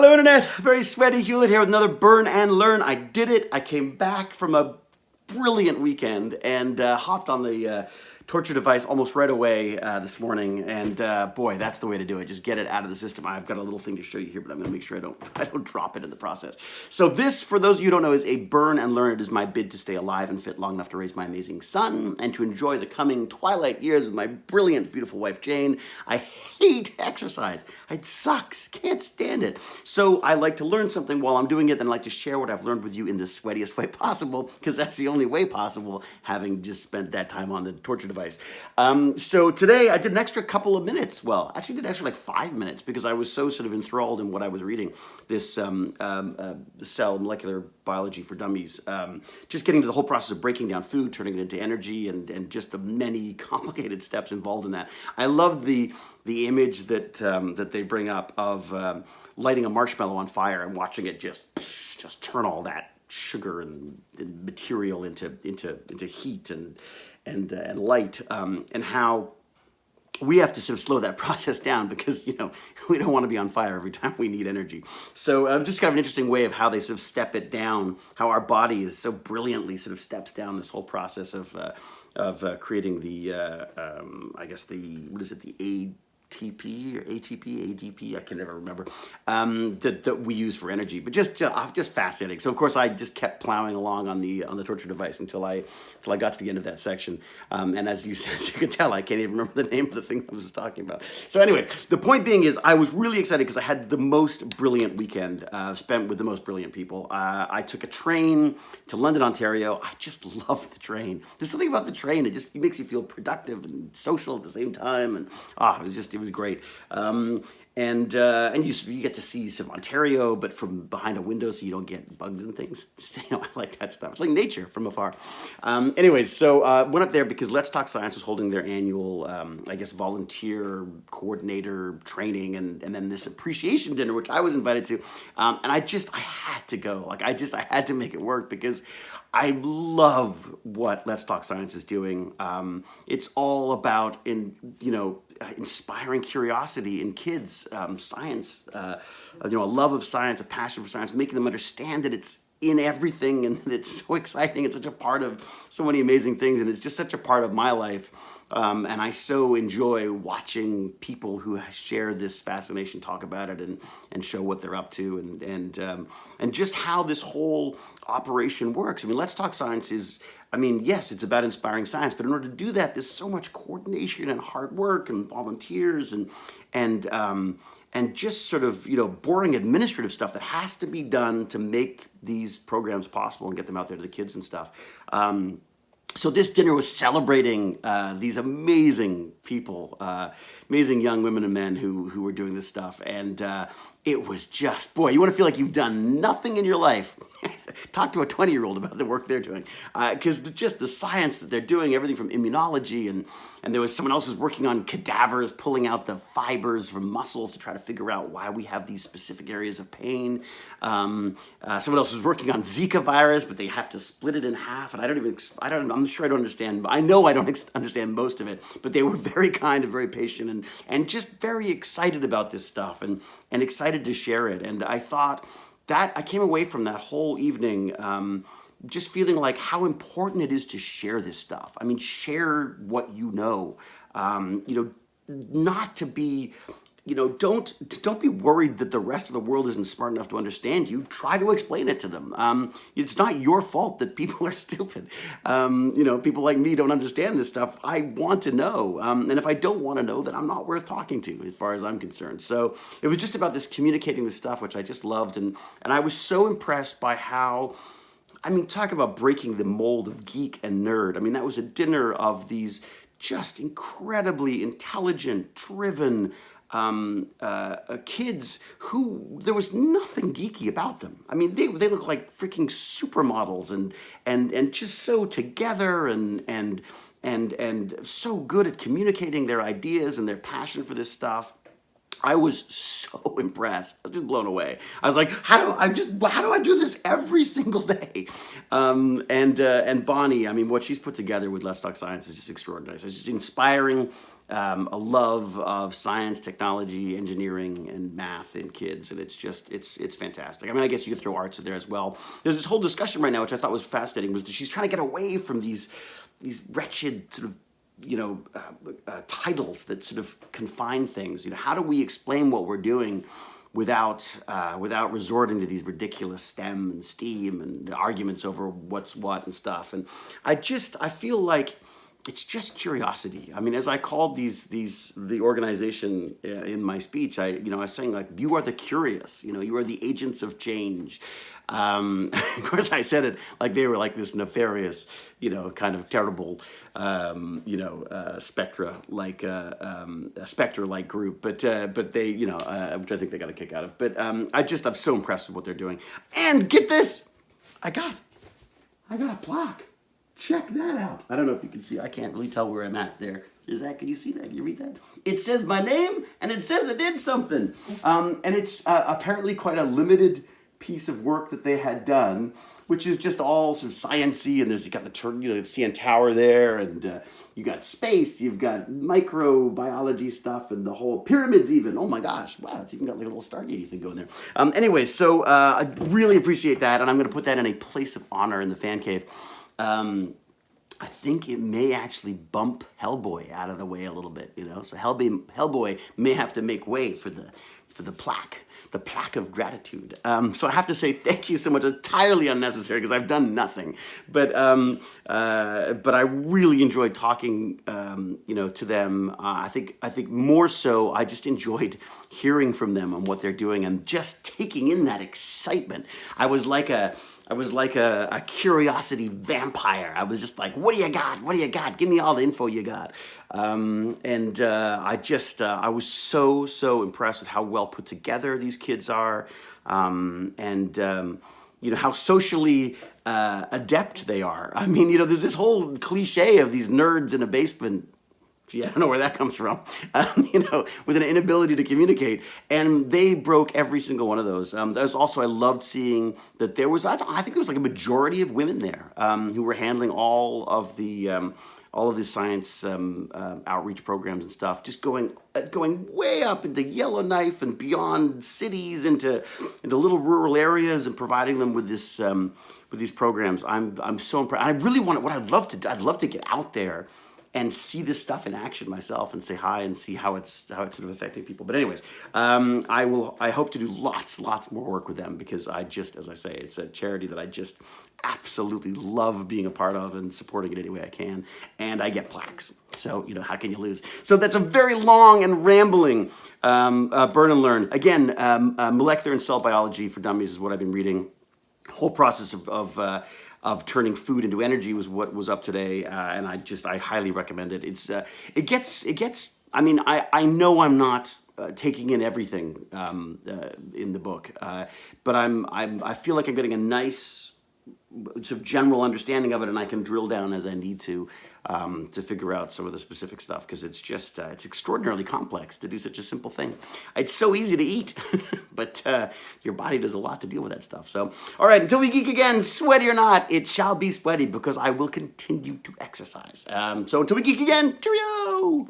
Hello Internet, very sweaty Hewlett here with another Burn and Learn. I did it. I came back from a brilliant weekend and hopped on the torture device almost right away this morning, and boy, that's the way to do it. Just get it out of the system. I've got a little thing to show you here, but I'm going to make sure I don't drop it in the process. So this, for those of you who don't know, is a Burn and Learn. It is my bid to stay alive and fit long enough to raise my amazing son and to enjoy the coming twilight years with my brilliant, beautiful wife Jane. I hate exercise. It sucks. Can't stand it. So I like to learn something while I'm doing it, then I like to share what I've learned with you in the sweatiest way possible, because that's the only way possible, having just spent that time on the torture device. So today I did an extra couple of minutes. Well, actually did an extra like 5 minutes because I was so sort of enthralled in what I was reading. This Cell Molecular Biology for Dummies. Just getting to the whole process of breaking down food, turning it into energy, and just the many complicated steps involved in that. I loved the image that that they bring up of lighting a marshmallow on fire and watching it just turn all that sugar and material into heat and light, and how we have to sort of slow that process down because, you know, we don't want to be on fire every time we need energy. So just kind of an interesting way of how they sort of step it down, how our body is so brilliantly sort of steps down this whole process of creating the, I guess what is it, the ATP or ATP, ADP, I can never remember, that we use for energy, but just fascinating. So of course I just kept plowing along on the torture device until I got to the end of that section. And as you can tell, I can't even remember the name of the thing I was talking about. So anyways, the point being is I was really excited because I had the most brilliant weekend spent with the most brilliant people. I took a train to London, Ontario. I just love the train. There's something about the train. It makes you feel productive and social at the same time. And it was great. And you get to see some Ontario, but from behind a window, so you don't get bugs and things. You know, I like that stuff. It's like nature from afar. Anyways, so went up there because Let's Talk Science was holding their annual, I guess, volunteer coordinator training, and then this appreciation dinner, which I was invited to, and I had to go. Like I had to make it work because I love what Let's Talk Science is doing. It's all about inspiring curiosity in kids, science, a love of science, a passion for science, making them understand that it's in everything and that it's so exciting. It's such a part of so many amazing things, and it's just such a part of my life. And I so enjoy watching people who share this fascination talk about it and show what they're up to and just how this whole operation works. I mean, Let's Talk Science is, yes, it's about inspiring science, but in order to do that, there's so much coordination and hard work and volunteers and just sort of, boring administrative stuff that has to be done to make these programs possible and get them out there to the kids and stuff. So this dinner was celebrating these amazing people, amazing young women and men who were doing this stuff. And it was just, boy, you want to feel like you've done nothing in your life. Talk to a 20-year-old about the work they're doing. Because just the science that they're doing, everything from immunology, and there was someone else who's working on cadavers, pulling out the fibers from muscles to try to figure out why we have these specific areas of pain. Someone else was working on Zika virus, but they have to split it in half. And I'm sure I don't understand. I know I don't understand most of it, but they were very kind and very patient and just very excited about this stuff and excited to share it. And I thought that I came away from that whole evening just feeling like how important it is to share this stuff. Share what you know. Not to be, don't be worried that the rest of the world isn't smart enough to understand you. Try to explain it to them. It's not your fault that people are stupid. People like me don't understand this stuff. I want to know. And if I don't want to know, then I'm not worth talking to as far as I'm concerned. So it was just about this communicating this stuff, which I just loved. And I was so impressed by how, talk about breaking the mold of geek and nerd. That was a dinner of these just incredibly intelligent, driven, kids who there was nothing geeky about them. They look like freaking supermodels and just so together and so good at communicating their ideas and their passion for this stuff. I was so impressed. I was just blown away. I was like, how do I do this every single day? And Bonnie, what she's put together with Let's Talk Science is just extraordinary. So it's just inspiring a love of science, technology, engineering, and math in kids, and it's fantastic. I mean, I guess you could throw arts in there as well. There's this whole discussion right now, which I thought was fascinating, was that she's trying to get away from these wretched sort of titles that sort of confine things. How do we explain what we're doing without resorting to these ridiculous STEM and STEAM and the arguments over what's what and stuff? And I feel like it's just curiosity. I mean, as I called the organization in my speech, I was saying, like, you are the curious. You are the agents of change. Of course, I said it like they were like this nefarious, kind of terrible, spectra like a spectre-like group. But they, which I think they got a kick out of. But I'm so impressed with what they're doing. And get this, I got a plaque. Check that out. I don't know if you can see. I can't really tell where I'm at there. Can you see that? Can you read that? It says my name, and it says I did something. And it's apparently quite a limited piece of work that they had done, which is just all sort of science-y, and you got the CN Tower there, and you got space, you've got microbiology stuff, and the whole pyramids even. Oh my gosh, wow, it's even got like a little Stargate thing going there. Anyway, so I really appreciate that, and I'm going to put that in a place of honor in the fan cave. I think it may actually bump Hellboy out of the way a little bit, So Hellboy may have to make way for the plaque. The plaque of gratitude. So I have to say thank you so much. It's entirely unnecessary because I've done nothing, but I really enjoyed talking, to them. I think more so, I just enjoyed hearing from them on what they're doing and just taking in that excitement. I was like a curiosity vampire. I was just like, what do you got? What do you got? Give me all the info you got. I was so impressed with how well put together these kids are, how socially adept they are. I mean, there's this whole cliche of these nerds in a basement. Gee, I don't know where that comes from, with an inability to communicate. And they broke every single one of those. I loved seeing that there was, I think there was like a majority of women there who were handling all of the science outreach programs and stuff, just going way up into Yellowknife and beyond cities into little rural areas and providing them with this with these programs. I'm so impressed. I really want I'd love to get out there and see this stuff in action myself and say hi and see how it's sort of affecting people. But anyways, I hope to do lots more work with them because as I say, it's a charity that I just absolutely love being a part of and supporting it any way I can. And I get plaques. So, how can you lose? So that's a very long and rambling Burn and Learn. Again, Molecular and Cell Biology for Dummies is what I've been reading. Whole process of turning food into energy was what was up today, and I highly recommend it. It gets. I mean, I know I'm not taking in everything in the book, but I feel like I'm getting a nice sort of general understanding of it, and I can drill down as I need to figure out some of the specific stuff because it's just it's extraordinarily complex to do such a simple thing. It's so easy to eat, but your body does a lot to deal with that stuff. So, all right, until we geek again, sweaty or not, it shall be sweaty because I will continue to exercise. So until we geek again, cheerio!